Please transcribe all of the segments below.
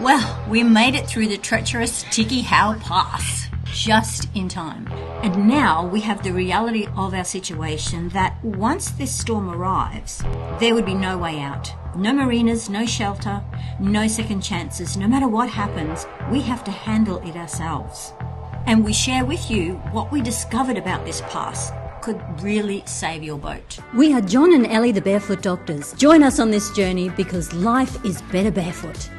Well, we made it through the treacherous Tikehau Pass, just in time. And now we have the reality of our situation that once this storm arrives, there would be no way out. No marinas, no shelter, no second chances. No matter what happens, we have to handle it ourselves. And we share with you what we discovered about this pass could really save your boat. We are John and Ellie, the Barefoot Doctors. Join us on this journey because life is better barefoot.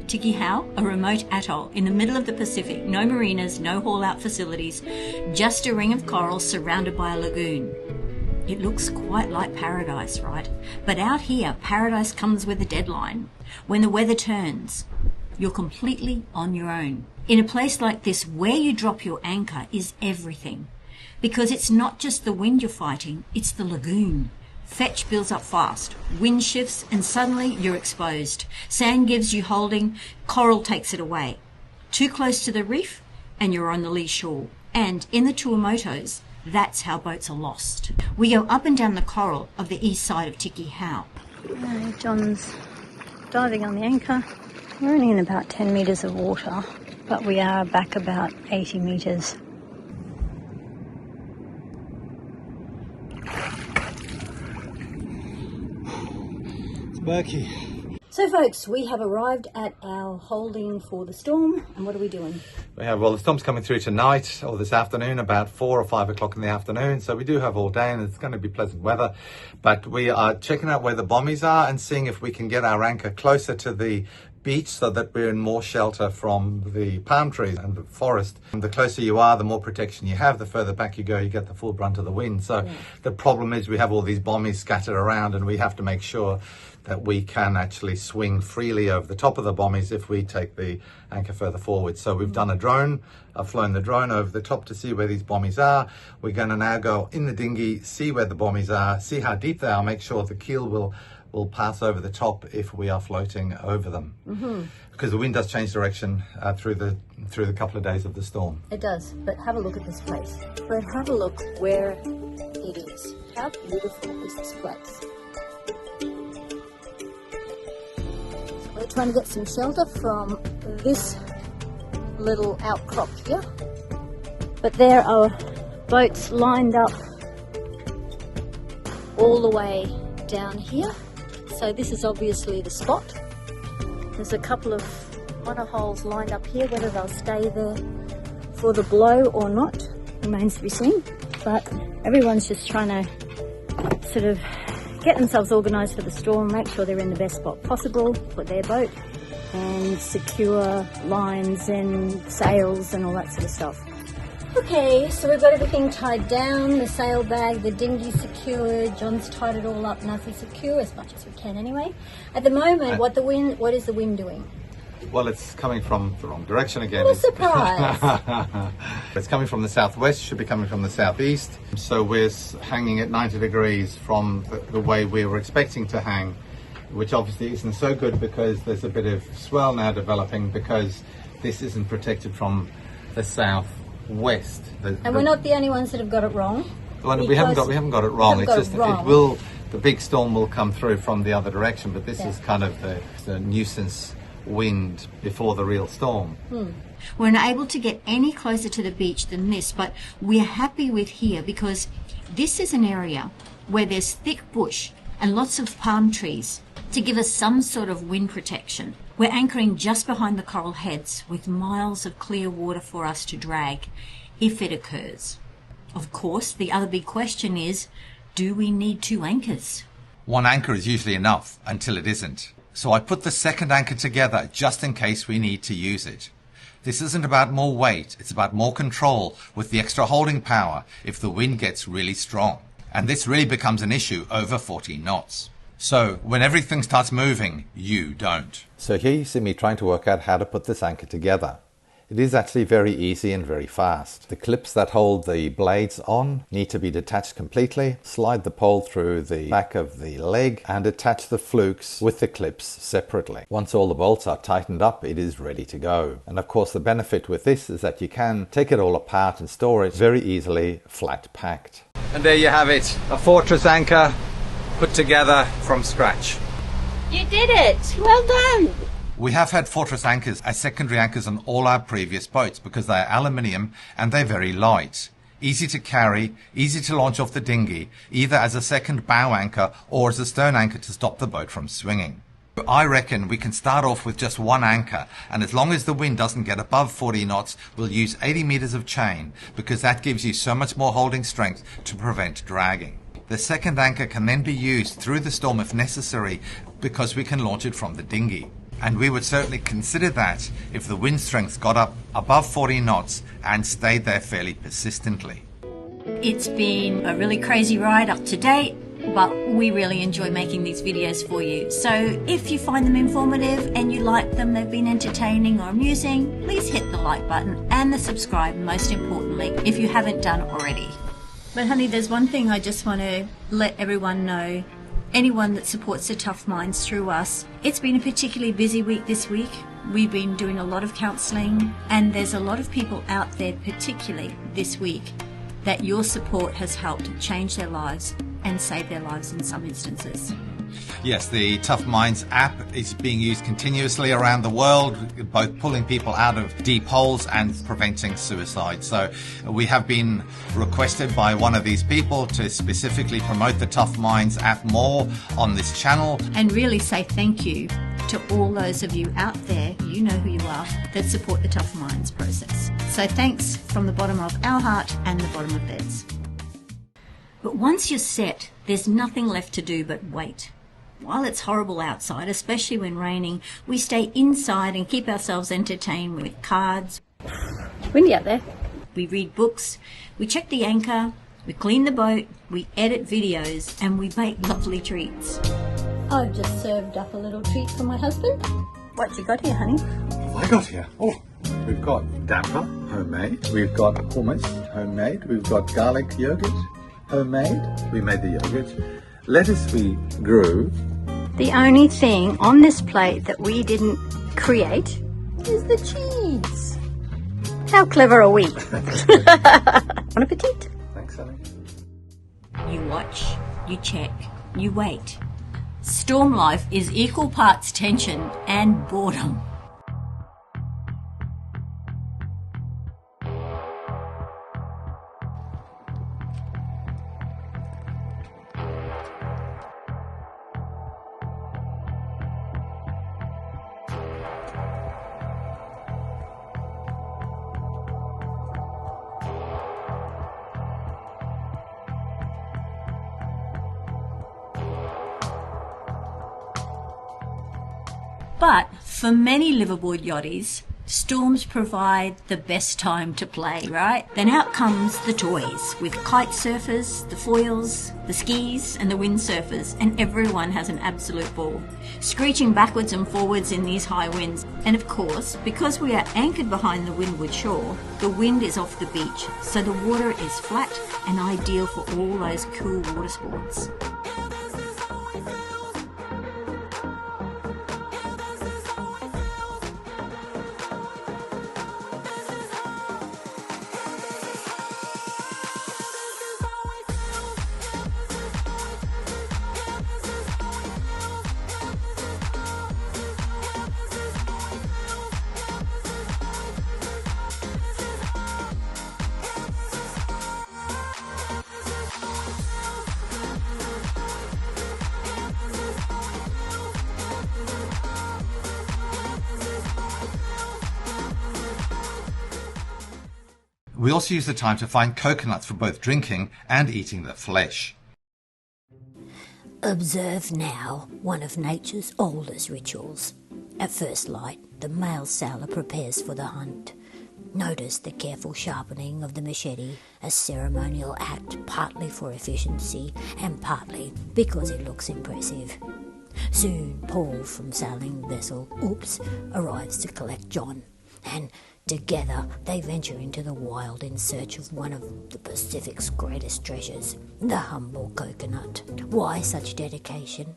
Tikehau, a remote atoll in the middle of the Pacific. No marinas, no haul-out facilities, just a ring of coral surrounded by a lagoon. It looks quite like paradise, right? But out here, paradise comes with a deadline. When the weather turns, you're completely on your own. In a place like this, where you drop your anchor is everything. Because it's not just the wind you're fighting, it's the lagoon. Fetch builds up fast, wind shifts, and suddenly you're exposed. Sand gives you holding, coral takes it away. Too close to the reef, and you're on the lee shore. And in the Tuamotus, that's how boats are lost. We go up and down the coral of the east side of Tikehau. John's diving on the anchor. We're only in about 10 metres of water, but we are back about 80 metres. Murky. So folks, we have arrived at our holding for the storm, and what are we doing? Well, the storm's coming through tonight or this afternoon, about 4 or 5 o'clock in the afternoon, so we do have all day and it's going to be pleasant weather, but we are checking out where the bommies are and seeing if we can get our anchor closer to the beach so that we're in more shelter from the palm trees and the forest. And the closer you are, the more protection you have. The further back you go, you get the full brunt of the wind. So The problem is we have all these bommies scattered around and we have to make sure that we can actually swing freely over the top of the bommies if we take the anchor further forward. So we've done a drone. I've flown the drone over the top to see where these bommies are. We're going to now go in the dinghy, see where the bommies are, see how deep they are, make sure the keel will pass over the top if we are floating over them. Because the wind does change direction through the couple of days of the storm. It does, but have a look at this place. But have a look where it is. How beautiful is this place? So we're trying to get some shelter from this little outcrop here. But there are boats lined up all the way down here. So this is obviously the spot. There's a couple of monohulls lined up here. Whether they'll stay there for the blow or not remains to be seen. But everyone's just trying to sort of get themselves organised for the storm, make sure they're in the best spot possible for their boat, and secure lines and sails and all that sort of stuff. Okay, so we've got everything tied down, the sail bag, the dinghy secured. John's tied it all up nicely secure, as much as we can anyway. At the moment, what is the wind doing? Well, it's coming from the wrong direction again. What a surprise! It's coming from the southwest, should be coming from the southeast. So we're hanging at 90 degrees from the way we were expecting to hang, which obviously isn't so good because there's a bit of swell now developing because this isn't protected from the southwest. And we're not the only ones that have got it wrong. Well, we haven't got it wrong. It's just the big storm will come through from the other direction, but this is kind of the nuisance wind before the real storm. We're unable to get any closer to the beach than this, but we're happy with here because this is an area where there's thick bush and lots of palm trees to give us some sort of wind protection. We're anchoring just behind the coral heads with miles of clear water for us to drag if it occurs. Of course, the other big question is, do we need 2 anchors? One anchor is usually enough until it isn't. So I put the second anchor together just in case we need to use it. This isn't about more weight, it's about more control with the extra holding power if the wind gets really strong. And this really becomes an issue over 14 knots. So when everything starts moving, you don't. So here you see me trying to work out how to put this anchor together. It is actually very easy and very fast. The clips that hold the blades on need to be detached completely. Slide the pole through the back of the leg and attach the flukes with the clips separately. Once all the bolts are tightened up, it is ready to go. And of course the benefit with this is that you can take it all apart and store it very easily flat packed. And there you have it, a fortress anchor put together from scratch. You did it! Well done! We have had fortress anchors as secondary anchors on all our previous boats because they are aluminium and they're very light. Easy to carry, easy to launch off the dinghy, either as a second bow anchor or as a stern anchor to stop the boat from swinging. I reckon we can start off with just one anchor, and as long as the wind doesn't get above 40 knots, we'll use 80 meters of chain because that gives you so much more holding strength to prevent dragging. The second anchor can then be used through the storm if necessary because we can launch it from the dinghy. And we would certainly consider that if the wind strength got up above 40 knots and stayed there fairly persistently. It's been a really crazy ride up to date, but we really enjoy making these videos for you. So if you find them informative and you like them, they've been entertaining or amusing, please hit the like button and the subscribe, most importantly, if you haven't done already. But honey, there's one thing I just want to let everyone know. Anyone that supports the Tough Minds through us. It's been a particularly busy week this week. We've been doing a lot of counselling, and there's a lot of people out there, particularly this week, that your support has helped change their lives and save their lives in some instances. Yes, the Tough Minds app is being used continuously around the world, both pulling people out of deep holes and preventing suicide. So we have been requested by one of these people to specifically promote the Tough Minds app more on this channel. And really say thank you to all those of you out there, you know who you are, that support the Tough Minds process. So thanks from the bottom of our heart and the bottom of theirs. But once you're set, there's nothing left to do but wait. While it's horrible outside, especially when raining, we stay inside and keep ourselves entertained with cards. Windy out there. We read books, we check the anchor, we clean the boat, we edit videos, and we make lovely treats. I've just served up a little treat for my husband. What you got here, honey? What have I got here? Oh, we've got damper, homemade. We've got hummus, homemade. We've got garlic yogurt, homemade. We made the yogurt. Lettuce we grew. The only thing on this plate that we didn't create is the cheese. How clever are we? Bon appetit. Thanks, honey. You watch, you check, you wait. Storm life is equal parts tension and boredom. But for many liveaboard yachties, storms provide the best time to play, right? Then out comes the toys with kite surfers, the foils, the skis and the windsurfers, and everyone has an absolute ball, screeching backwards and forwards in these high winds. And of course, because we are anchored behind the windward shore, the wind is off the beach, so the water is flat and ideal for all those cool water sports. We also use the time to find coconuts for both drinking and eating the flesh. Observe now one of nature's oldest rituals. At first light, the male sailor prepares for the hunt. Notice the careful sharpening of the machete, a ceremonial act partly for efficiency and partly because it looks impressive. Soon Paul from sailing vessel Oops arrives to collect John, and together they venture into the wild in search of one of the Pacific's greatest treasures, the humble coconut. Why such dedication?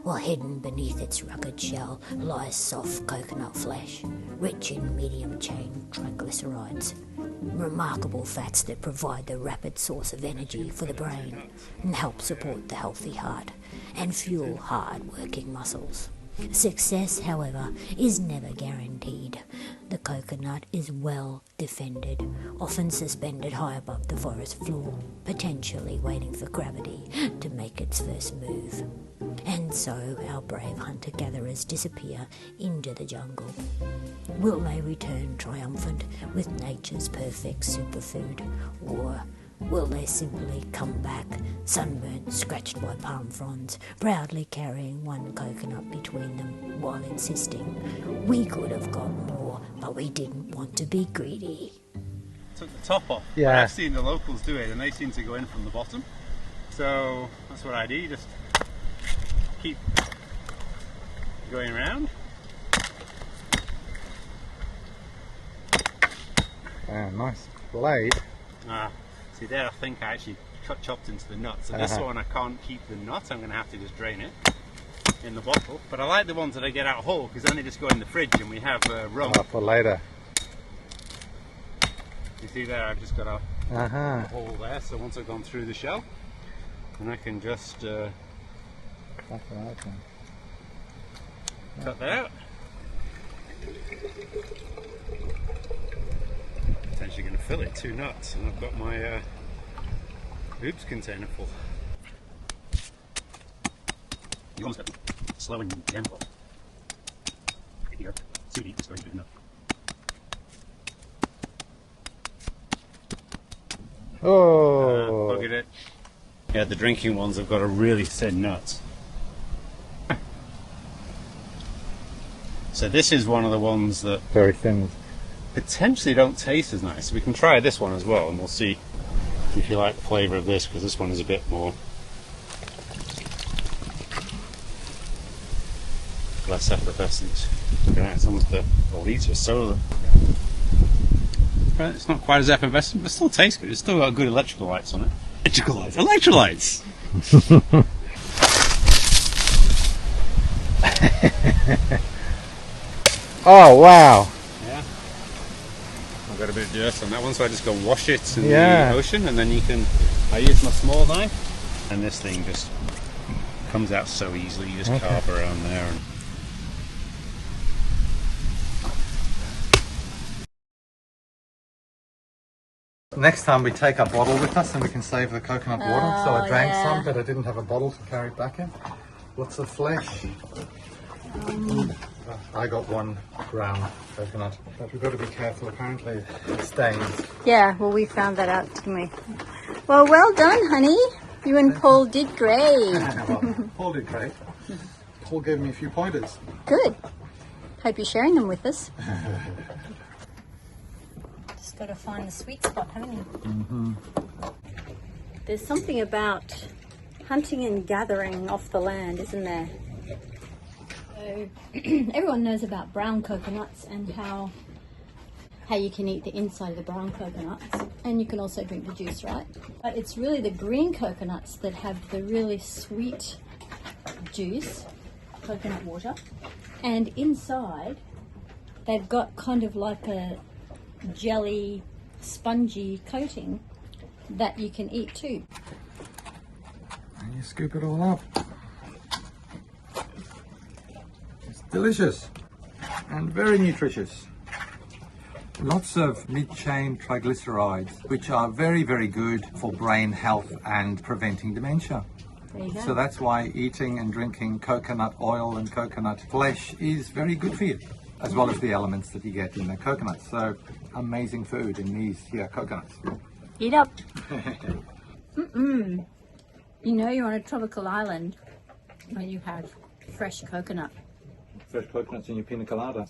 Well, hidden beneath its rugged shell lies soft coconut flesh, rich in medium-chain triglycerides. remarkable fats that provide the rapid source of energy for the brain and help support the healthy heart and fuel hard-working muscles. Success, however, is never guaranteed. The coconut is well defended, often suspended high above the forest floor, potentially waiting for gravity to make its first move. And so our brave hunter-gatherers disappear into the jungle. Will they return triumphant with nature's perfect superfood, or will they simply come back, sunburnt, scratched by palm fronds, proudly carrying one coconut between them while insisting, "We could have got more, but we didn't want to be greedy"? Took the top off. Yeah. I've seen the locals do it and they seem to go in from the bottom. So that's what I do, just keep going around. Nice blade. See there, I think I actually chopped into the nut. So this one I can't keep the nut, I'm going to have to just drain it in the bottle. But I like the ones that I get out whole because then they just go in the fridge and we have rum. For later. You see there, I've just got a hole there, so once I've gone through the shell, then I can just cut that out. Potentially going to fill it 2 nuts, and I've got my oops container full. You almost got slow and gentle. Here, see, it's going to be enough. Oh, Look at it. Yeah, the drinking ones have got a really thin nut. So this is one of the ones that very thin. Potentially don't taste as nice. We can try this one as well and we'll see if you like the flavour of this, because this one is a bit more less effervescent. Look at that, it's almost a litre of soda. Right, it's not quite as effervescent, but it still tastes good. It's still got good electrical lights on it. Electrolytes! Oh wow! Yeah. I've got a bit of dirt on that one, so I just go wash it in the ocean, and then you can. I use my small knife, and this thing just comes out so easily. You just carve around there. And next time we take our bottle with us and we can save the coconut water. So I drank some, but I didn't have a bottle to carry it back in. Lots of flesh. I got 1 ground coconut, but we've got to be careful. Apparently it stains. Yeah, well, we found that out, didn't we? Well done, honey. You and Paul did great. Well, Paul did great. Paul gave me a few pointers. Good. Hope you're sharing them with us. Just got to find the sweet spot, haven't you? There's something about hunting and gathering off the land, isn't there? So everyone knows about brown coconuts and how you can eat the inside of the brown coconuts, and you can also drink the juice, right? But it's really the green coconuts that have the really sweet juice, coconut water, and inside they've got kind of like a jelly, spongy coating that you can eat too. And you scoop it all up. It's delicious and very nutritious. Lots of mid-chain triglycerides, which are very, very good for brain health and preventing dementia. There you go. So that's why eating and drinking coconut oil and coconut flesh is very good for you, as well as the elements that you get in the coconuts. So amazing food in these here coconuts. Eat up. You know you're on a tropical island when you have fresh coconut. Fresh coconuts in your pina colada.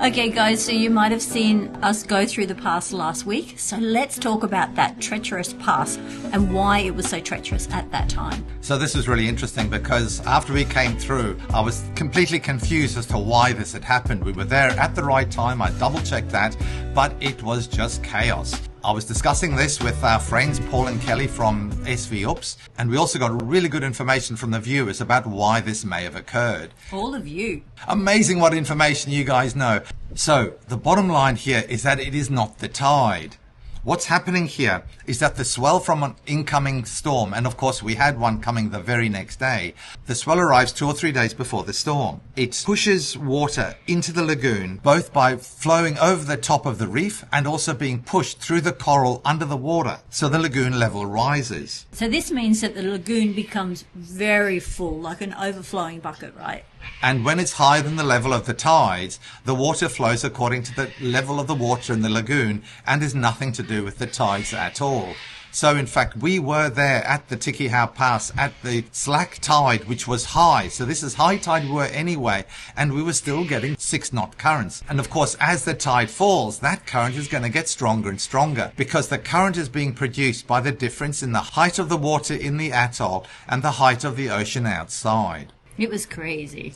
Okay guys, so you might have seen us go through the pass last week, so let's talk about that treacherous pass and why it was so treacherous at that time. So this was really interesting because after we came through, I was completely confused as to why this had happened. We were there at the right time, I double checked that, but it was just chaos. I was discussing this with our friends Paul and Kelly from SV UPS, and we also got really good information from the viewers about why this may have occurred. All of you. Amazing what information you guys know. So the bottom line here is that it is not the tide. What's happening here is that the swell from an incoming storm, and of course we had one coming the very next day, the swell arrives 2 or 3 days before the storm. It pushes water into the lagoon, both by flowing over the top of the reef and also being pushed through the coral under the water, so the lagoon level rises. So this means that the lagoon becomes very full, like an overflowing bucket, right? And when it's higher than the level of the tides, the water flows according to the level of the water in the lagoon and is nothing to do with the tides at all. So in fact, we were there at the Tikehau Pass at the slack tide, which was high. So this is high tide we were anyway, and we were still getting 6-knot currents. And of course, as the tide falls, that current is going to get stronger and stronger because the current is being produced by the difference in the height of the water in the atoll and the height of the ocean outside. It was crazy.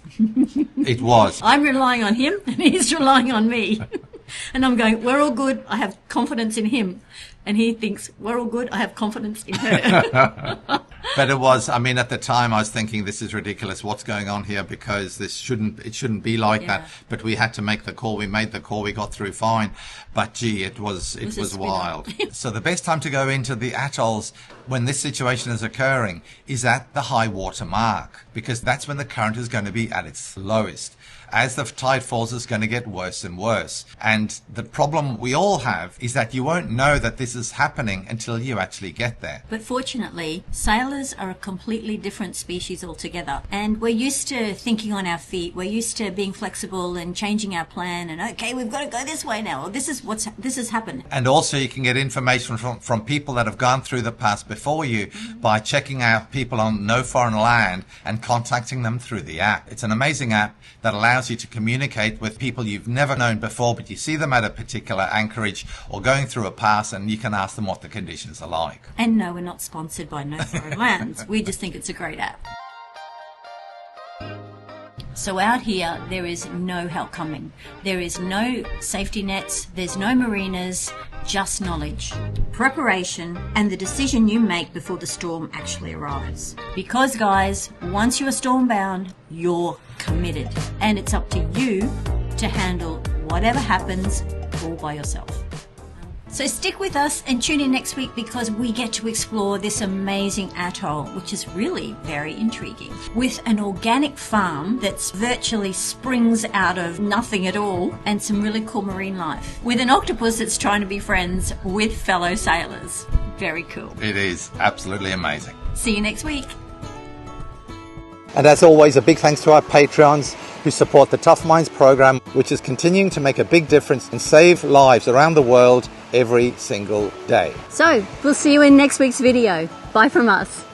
It was. I'm relying on him and he's relying on me. And I'm going, we're all good. I have confidence in him. And he thinks, we're all good. I have confidence in her. But it was, I mean, at the time I was thinking this is ridiculous. What's going on here? Because it shouldn't be like that. But we had to make the call. We made the call. We got through fine. But gee, it was wild. So the best time to go into the atolls when this situation is occurring is at the high water mark, because that's when the current is going to be at its lowest. As the tide falls, it's going to get worse and worse. And the problem we all have is that you won't know that this is happening until you actually get there. But fortunately, sailors are a completely different species altogether. And we're used to thinking on our feet. We're used to being flexible and changing our plan. And okay, we've got to go this way now. Or this has happened. And also you can get information from people that have gone through the pass before you by checking out people on No Foreign Land and contacting them through the app. It's an amazing app that allows you to communicate with people you've never known before, but you see them at a particular anchorage or going through a pass, and you can ask them what the conditions are like. And no, we're not sponsored by No Foreign Lands. We just think it's a great app. So out here, there is no help coming. There is no safety nets, there's no marinas, just knowledge, preparation, and the decision you make before the storm actually arrives. Because guys, once you are stormbound, you're committed. And it's up to you to handle whatever happens all by yourself. So stick with us and tune in next week because we get to explore this amazing atoll, which is really very intriguing, with an organic farm that's virtually springs out of nothing at all and some really cool marine life, with an octopus that's trying to be friends with fellow sailors. Very cool. It is absolutely amazing. See you next week. And as always, a big thanks to our Patreons who support the Tough Minds program, which is continuing to make a big difference and save lives around the world every single day. So, we'll see you in next week's video. Bye from us.